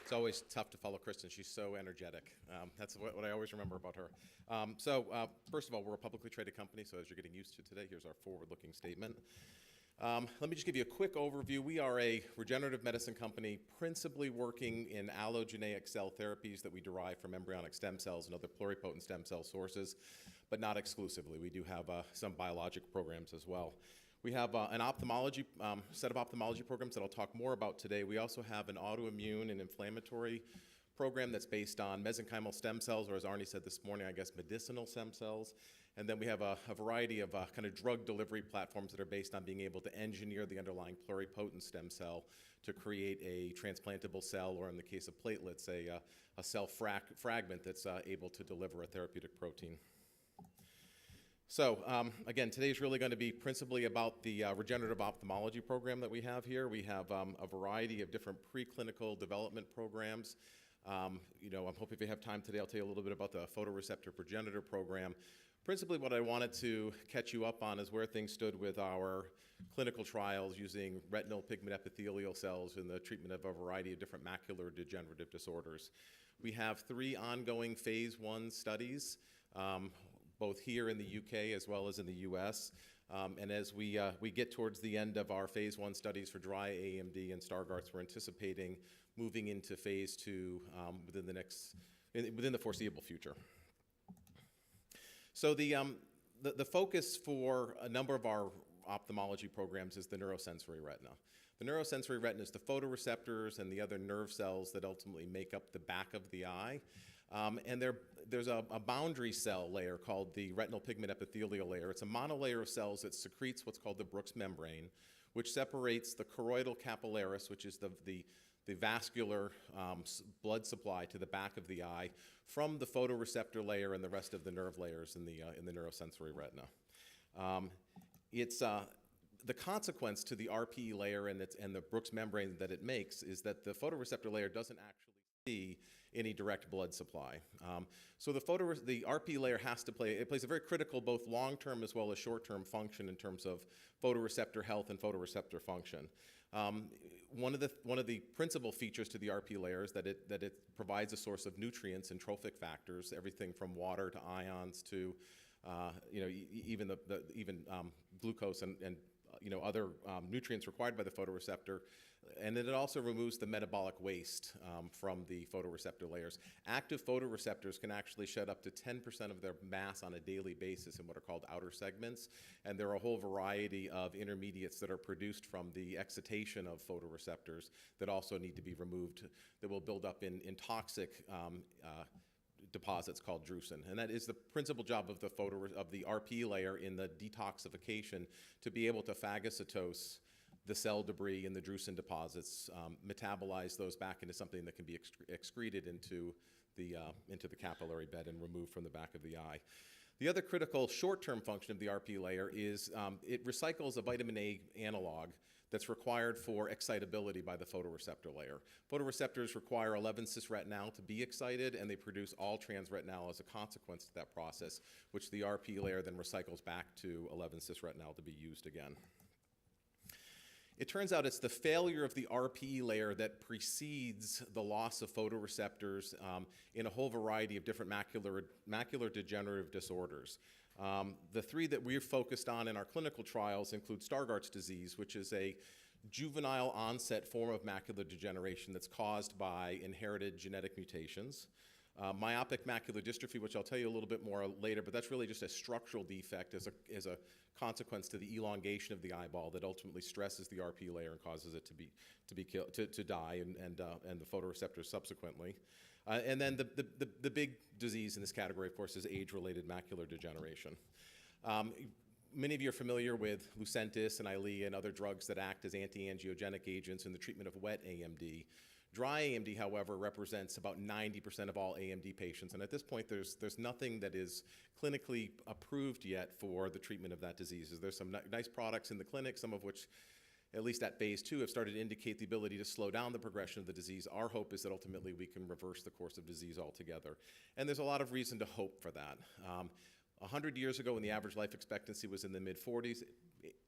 It's always tough to follow Kristen. She's so energetic. That's what I always remember about her. First of all, we're a publicly traded company, so as you're getting used to today, here's our forward-looking statement. Let me just give you a quick overview. We are a regenerative medicine company principally working in allogeneic cell therapies that we derive from embryonic stem cells and other pluripotent stem cell sources, but not exclusively. We do have some biologic programs as well. We have an ophthalmology set of ophthalmology programs that I'll talk more about today. We also have an autoimmune and inflammatory program that's based on mesenchymal stem cells, or as Arnie said this morning, I guess medicinal stem cells. And then we have a variety of kind of drug delivery platforms that are based on being able to engineer the underlying pluripotent stem cell to create a transplantable cell, or in the case of platelets, a cell fragment that's able to deliver a therapeutic protein. So again, today's really going to be principally about the regenerative ophthalmology program that we have here. We have a variety of different preclinical development programs. I'm hoping if we have time today, I'll tell you a little bit about the photoreceptor progenitor program. Principally, what I wanted to catch you up on is where things stood with our clinical trials using retinal pigment epithelial cells in the treatment of a variety of different macular degenerative disorders. We have 3 ongoing phase 1 studies, both here in the UK as well as in the US. And as we get towards the end of our phase 1 studies for dry AMD and Stargardt's, we're anticipating moving into phase 2 within the foreseeable future. So the focus for a number of our ophthalmology programs is the neurosensory retina. The neurosensory retina is the photoreceptors and the other nerve cells that ultimately make up the back of the eye. And there's a boundary cell layer called the retinal pigment epithelial layer. It's a monolayer of cells that secretes what's called the Brooks membrane, which separates the choroidal capillaris, which is the vascular blood supply to the back of the eye, from the photoreceptor layer and the rest of the nerve layers in the neurosensory retina. The consequence to the RPE layer and the Brooks membrane that it makes is that the photoreceptor layer doesn't actually see any direct blood supply. So the RPE layer plays a very critical both long-term as well as short-term function in terms of photoreceptor health and photoreceptor function. One of the principal features to the RPE layer is that it provides a source of nutrients and trophic factors, everything from water to ions to even glucose and other nutrients required by the photoreceptor. And then it also removes the metabolic waste from the photoreceptor layers. Active photoreceptors can actually shed up to 10% of their mass on a daily basis in what are called outer segments. And there are a whole variety of intermediates that are produced from the excitation of photoreceptors that also need to be removed, that will build up in toxic deposits called drusen. And that is the principal job of the RPE layer in the detoxification, to be able to phagocytose the cell debris in the drusen deposits, metabolize those back into something that can be excreted into the capillary bed and removed from the back of the eye. The other critical short-term function of the RPE layer is it recycles a vitamin A analog that's required for excitability by the photoreceptor layer. Photoreceptors require 11-cis retinal to be excited, and they produce all trans retinal as a consequence to that process, which the RPE layer then recycles back to 11-cis retinal to be used again. It turns out it's the failure of the RPE layer that precedes the loss of photoreceptors in a whole variety of different macular degenerative disorders. The 3 that we're focused on in our clinical trials include Stargardt's disease, which is a juvenile onset form of macular degeneration that's caused by inherited genetic mutations. Myopic macular dystrophy, which I'll tell you a little bit more later, but that's really just a structural defect as a consequence to the elongation of the eyeball that ultimately stresses the RPE layer and causes it to die and the photoreceptors subsequently. And then the big disease in this category, of course, is age-related macular degeneration. Many of you are familiar with Lucentis and Eylea and other drugs that act as anti-angiogenic agents in the treatment of wet AMD. Dry AMD, however, represents about 90% of all AMD patients, and at this point there's nothing that is clinically approved yet for the treatment of that disease. There's some nice products in the clinic, some of which, at least at phase 2, have started to indicate the ability to slow down the progression of the disease. Our hope is that ultimately we can reverse the course of disease altogether, and there's a lot of reason to hope for that. 100 years ago, when the average life expectancy was in the mid-40s,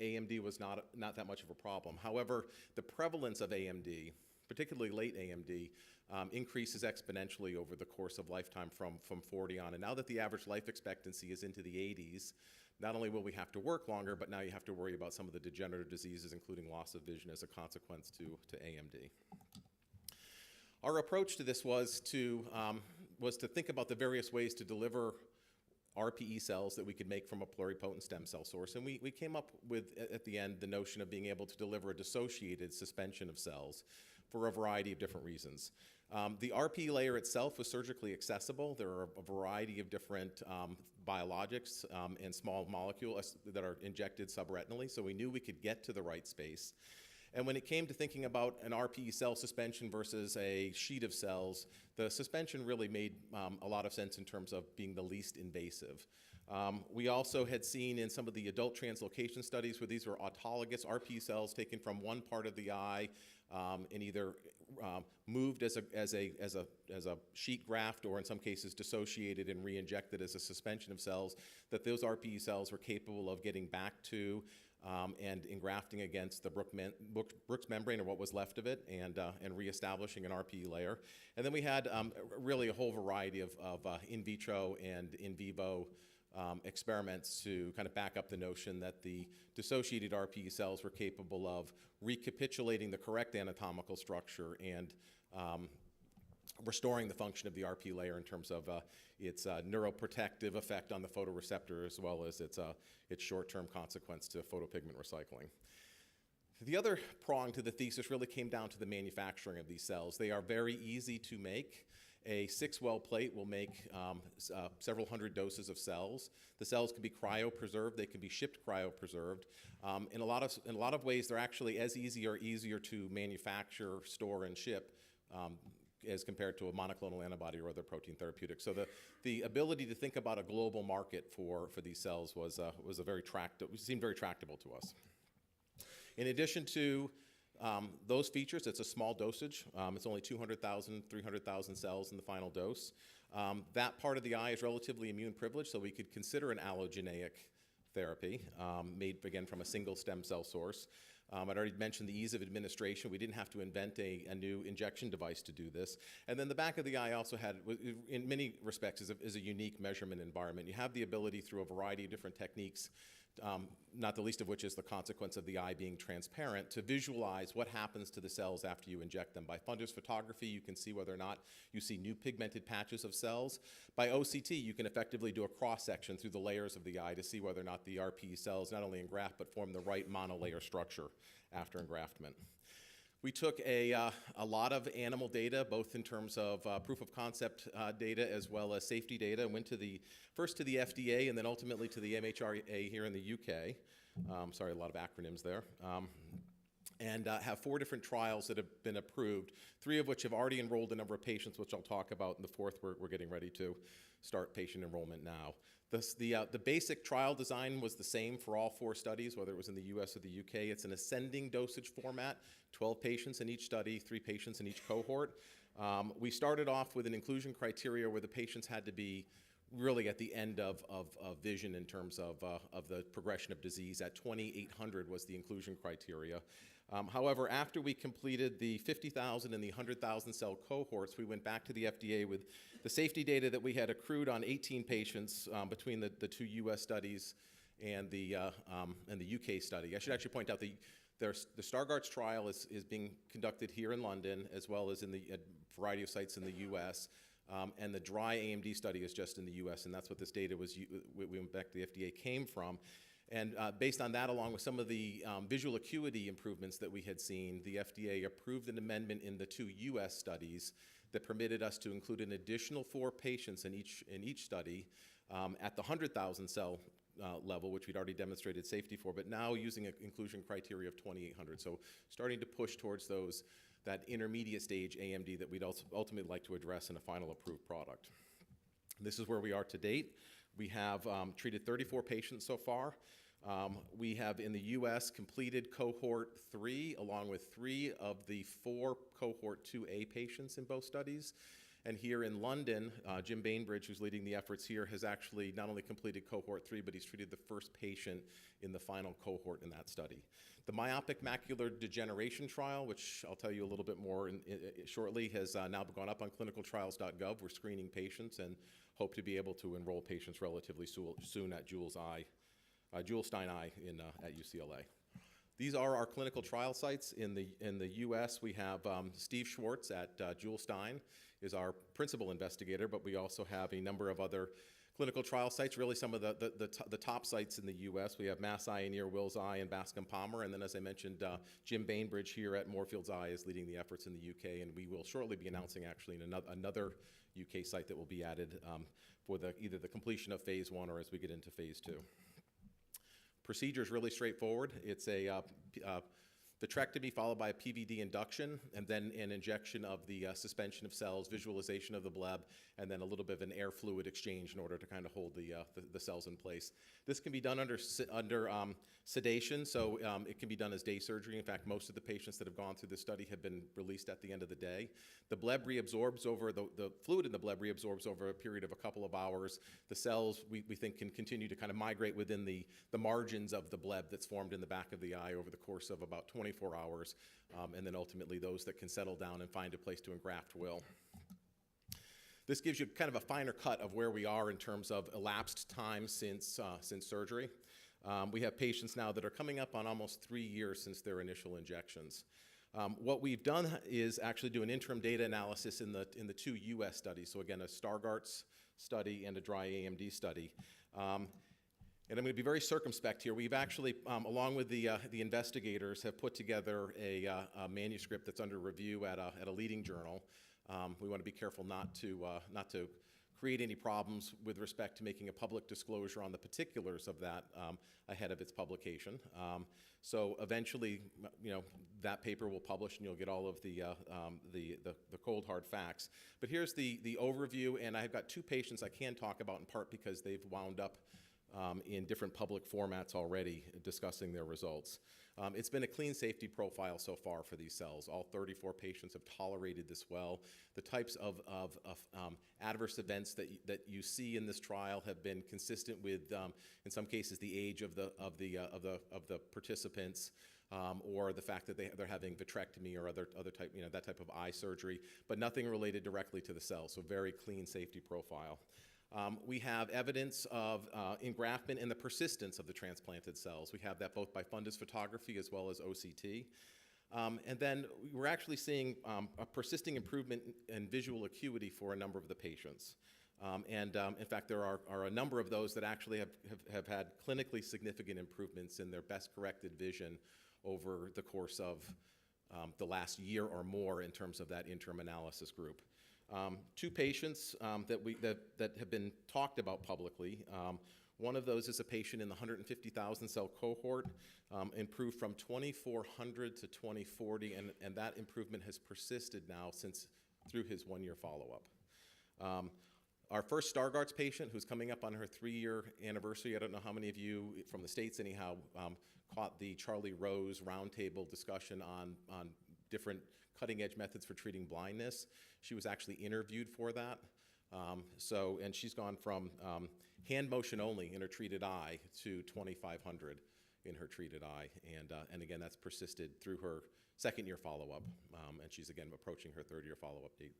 AMD was not that much of a problem. However, the prevalence of AMD particularly late AMD, increases exponentially over the course of lifetime from 40 on. And now that the average life expectancy is into the 80s, not only will we have to work longer, but now you have to worry about some of the degenerative diseases, including loss of vision as a consequence to AMD. Our approach to this was to think about the various ways to deliver RPE cells that we could make from a pluripotent stem cell source. And we came up with, at the end, the notion of being able to deliver a dissociated suspension of cells for a variety of different reasons. The RPE layer itself was surgically accessible. There are a variety of different biologics and small molecules that are injected subretinally, so we knew we could get to the right space. And when it came to thinking about an RPE cell suspension versus a sheet of cells, the suspension really made a lot of sense in terms of being the least invasive. We also had seen in some of the adult translocation studies where these were autologous RPE cells taken from one part of the eye and either moved as a sheet graft or in some cases dissociated and re-injected as a suspension of cells, that those RPE cells were capable of getting back to and engrafting against the Brooks membrane, or what was left of it, and reestablishing an RPE layer. And then we had really a whole variety of in vitro and in vivo experiments to kind of back up the notion that the dissociated RPE cells were capable of recapitulating the correct anatomical structure and restoring the function of the RPE layer in terms of its neuroprotective effect on the photoreceptor, as well as its short-term consequence to photopigment recycling. The other prong to the thesis really came down to the manufacturing of these cells. They are very easy to make. A 6-well plate will make several hundred doses of cells. The cells can be cryopreserved. They can be shipped cryopreserved. In a lot of ways, they're actually as easy or easier to manufacture, store, and ship as compared to a monoclonal antibody or other protein therapeutic. So the ability to think about a global market for these cells seemed very tractable to us. In addition to those features, it's a small dosage. It's only 200,000, 300,000 cells in the final dose. That part of the eye is relatively immune privileged, so we could consider an allogeneic therapy made, again, from a single stem cell source. I'd already mentioned the ease of administration. We didn't have to invent a new injection device to do this. And then the back of the eye also had, in many respects, is a unique measurement environment. You have the ability through a variety of different techniques, not the least of which is the consequence of the eye being transparent, to visualize what happens to the cells after you inject them. By fundus photography, you can see whether or not you see new pigmented patches of cells. By OCT, you can effectively do a cross-section through the layers of the eye to see whether or not the RPE cells not only engraft but form the right monolayer structure after engraftment. We took a lot of animal data, both in terms of proof of concept data as well as safety data, and went first to the FDA and then ultimately to the MHRA here in the UK. Sorry, a lot of acronyms there. And have 4 different trials that have been approved, 3 of which have already enrolled a number of patients, which I'll talk about, and the 4th we're getting ready to start patient enrollment now. The basic trial design was the same for all 4 studies, whether it was in the US or the UK. It's an ascending dosage format, 12 patients in each study, 3 patients in each cohort. We started off with an inclusion criteria where the patients had to be really at the end of vision in terms of the progression of disease. At 2,800 was the inclusion criteria. However, after we completed the 50,000 and the 100,000 cell cohorts, we went back to the FDA with the safety data that we had accrued on 18 patients between the 2 US studies and the UK study. I should actually point out the Stargardt's trial is being conducted here in London, as well as in a variety of sites in the US. And the dry AMD study is just in the US, and that's what this data we went back to the FDA came from. And based on that, along with some of the visual acuity improvements that we had seen, the FDA approved an amendment in the 2 US studies that permitted us to include an additional 4 patients in each study at the 100,000 cell level, which we'd already demonstrated safety for, but now using an inclusion criteria of 2,800. So starting to push towards that intermediate stage AMD that we'd ultimately like to address in a final approved product. This is where we are to date. We have treated 34 patients so far. We have in the US completed cohort 3 along with 3 of the 4 cohort 2A patients in both studies. And here in London, Jim Bainbridge, who's leading the efforts here, has actually not only completed cohort 3, but he's treated the first patient in the final cohort in that study. The Myopic macular degeneration trial, which I'll tell you a little bit more shortly, has now gone up on clinicaltrials.gov. We're screening patients and hope to be able to enroll patients relatively soon at Jules Stein Eye at UCLA. These are our clinical trial sites in the U.S. We have Steve Schwartz at Jules Stein is our principal investigator, but we also have a number of other clinical trial sites, really some of the top sites in the U.S. We have Mass Eye and Ear, Wills Eye, and Bascom Palmer, and then as I mentioned, Jim Bainbridge here at Moorfields Eye is leading the efforts in the U.K., and we will shortly be announcing actually another U.K. site that will be added for either the completion of phase 1 or as we get into phase 2. Procedure is really straightforward. It's a vitrectomy followed by a PVD induction, and then an injection of the suspension of cells, visualization of the bleb, and then a little bit of an air fluid exchange in order to kind of hold the cells in place. This can be done under sedation, so it can be done as day surgery. In fact, most of the patients that have gone through this study have been released at the end of the day. The bleb reabsorbs over, the fluid in the bleb reabsorbs over a period of a couple of hours. The cells, we think, can continue to kind of migrate within the margins of the bleb that's formed in the back of the eye over the course of about 24 hours, and then ultimately those that can settle down and find a place to engraft will. This gives you kind of a finer cut of where we are in terms of elapsed time since surgery. We have patients now that are coming up on almost 3 years since their initial injections. What we've done is actually do an interim data analysis in the 2 U.S. studies. So again, a Stargardt's study and a dry AMD study. And I'm going to be very circumspect here. We've actually, along with the investigators, have put together a manuscript that's under review at a leading journal. We want to be careful not to create any problems with respect to making a public disclosure on the particulars of that ahead of its publication. So eventually, that paper will publish, and you'll get all of the cold hard facts. But here's the overview, and I've got 2 patients I can talk about in part because they've wound up in different public formats already discussing their results. It's been a clean safety profile so far for these cells. All 34 patients have tolerated this well. The types of adverse events that you see in this trial have been consistent with, in some cases, the age of the participants, or the fact that they're having vitrectomy or other type, that type of eye surgery, but nothing related directly to the cells. So very clean safety profile. We have evidence of engraftment and the persistence of the transplanted cells. We have that both by fundus photography as well as OCT. And then we're actually seeing a persisting improvement in visual acuity for a number of the patients. In fact, there are a number of those that actually have had clinically significant improvements in their best corrected vision over the course of the last year or more in terms of that interim analysis group. 2 patients that have been talked about publicly. One of those is a patient in the 150,000 cell cohort, improved from 2400 to 2040, and that improvement has persisted now through his 1-year follow-up. Our first Stargardt's patient, who's coming up on her 3-year anniversary, I don't know how many of you from the States anyhow caught the Charlie Rose roundtable discussion on different cutting-edge methods for treating blindness. She was actually interviewed for that. And she's gone from hand motion only in her treated eye to 2,500 in her treated eye. And again, that's persisted through her 2nd-year follow-up. And she's again approaching her 3rd-year follow-up date.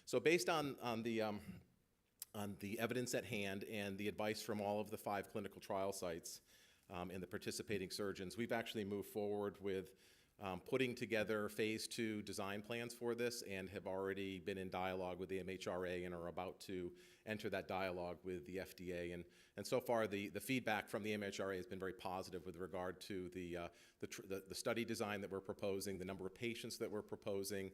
So based on the evidence at hand and the advice from all of the 5 clinical trial sites and the participating surgeons, we've actually moved forward with putting together phase 2 design plans for this and have already been in dialogue with the MHRA and are about to enter that dialogue with the FDA. And so far, the feedback from the MHRA has been very positive with regard to the study design that we're proposing, the number of patients that we're proposing,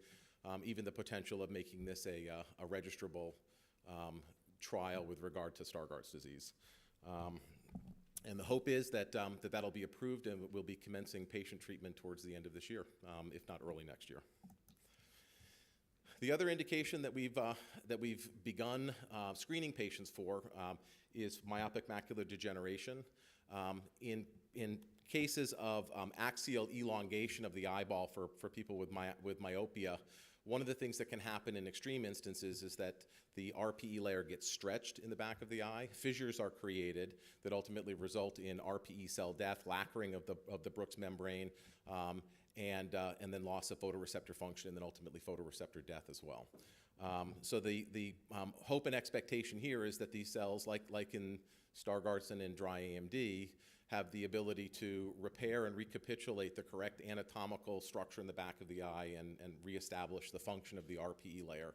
even the potential of making this a registrable trial with regard to Stargardt's disease. And the hope is that that'll be approved and we'll be commencing patient treatment towards the end of this year, if not early next year. The other indication that we've begun screening patients for is myopic macular degeneration. In cases of axial elongation of the eyeball for people with myopia, One of the things that can happen in extreme instances is that the RPE layer gets stretched in the back of the eye. Fissures are created that ultimately result in RPE cell death, lacquering of the Brooks membrane, and then loss of photoreceptor function, and then ultimately photoreceptor death as well. So the hope and expectation here is that these cells, like in Stargardt's and dry AMD, have the ability to repair and recapitulate the correct anatomical structure in the back of the eye and reestablish the function of the RPE layer.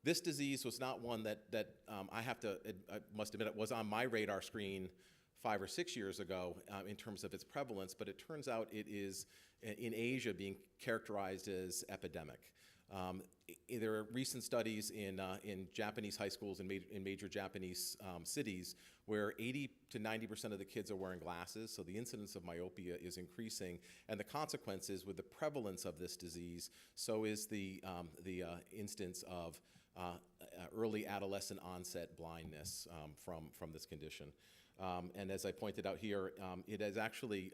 This disease was not one that I must admit, it was on my radar screen 5 or 6 years ago in terms of its prevalence, but it turns out it is in Asia being characterized as epidemic. There are recent studies in Japanese high schools and in major Japanese cities where 80 to 90% of the kids are wearing glasses, so the incidence of myopia is increasing, and the consequences with the prevalence of this disease, so is the instance of early adolescent onset blindness from this condition. And as I pointed out here, it has actually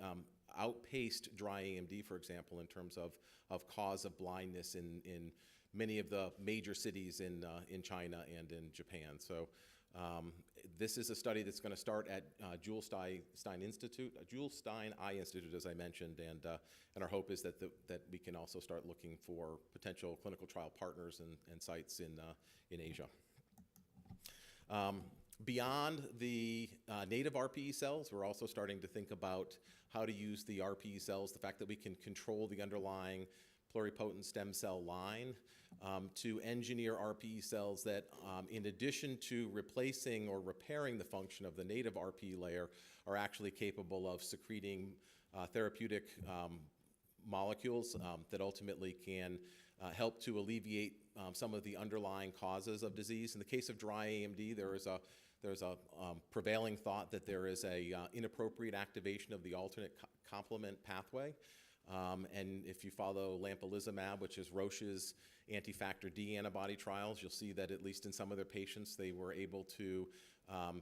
outpaced dry AMD, for example, in terms of cause of blindness in many of the major cities in China and in Japan. So this is a study that's going to start at Jules Stein Eye Institute, as I mentioned, and our hope is that we can also start looking for potential clinical trial partners and sites in Asia. Beyond the native RPE cells, we're also starting to think about how to use the RPE cells, the fact that we can control the underlying pluripotent stem cell line to engineer RPE cells that, in addition to replacing or repairing the function of the native RPE layer, are actually capable of secreting therapeutic molecules that ultimately can help to alleviate some of the underlying causes of disease. In the case of dry AMD, there's a prevailing thought that there is a inappropriate activation of the alternate complement pathway. And if you follow lampalizumab, which is Roche's anti-factor D antibody trials, you'll see that at least in some of their patients, they were able to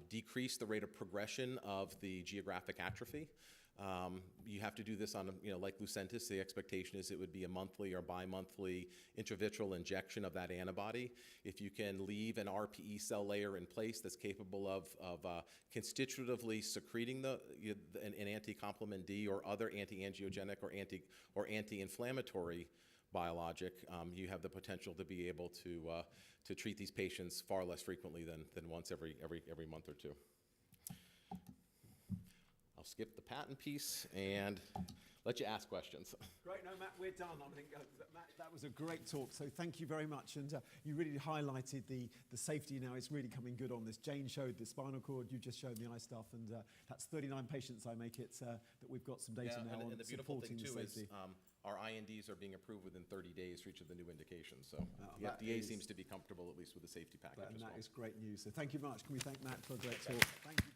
decrease the rate of progression of the geographic atrophy. You have to do this on, like Lucentis, the expectation is it would be a monthly or bi-monthly intravitreal injection of that antibody. If you can leave an RPE cell layer in place that's capable of constitutively secreting an anti-complement D or other anti-angiogenic or anti-inflammatory biologic, you have the potential to be able to treat these patients far less frequently than once every month or two. I'll skip the patent piece and let you ask questions. Great, no, Matt, we're done. I think, Matt, that was a great talk, so thank you very much. And you really highlighted the safety now. It's really coming good on this. Jane showed the spinal cord, you just showed the eye stuff, and that's 39 patients, I make it, that we've got some data now on and the beautiful thing, too, safety. is our INDs are being approved within 30 days for each of the new indications. So the FDA seems to be comfortable, at least with the safety package as well. And that is great news. So thank you very much. Can we thank Matt for a great talk? Thank you.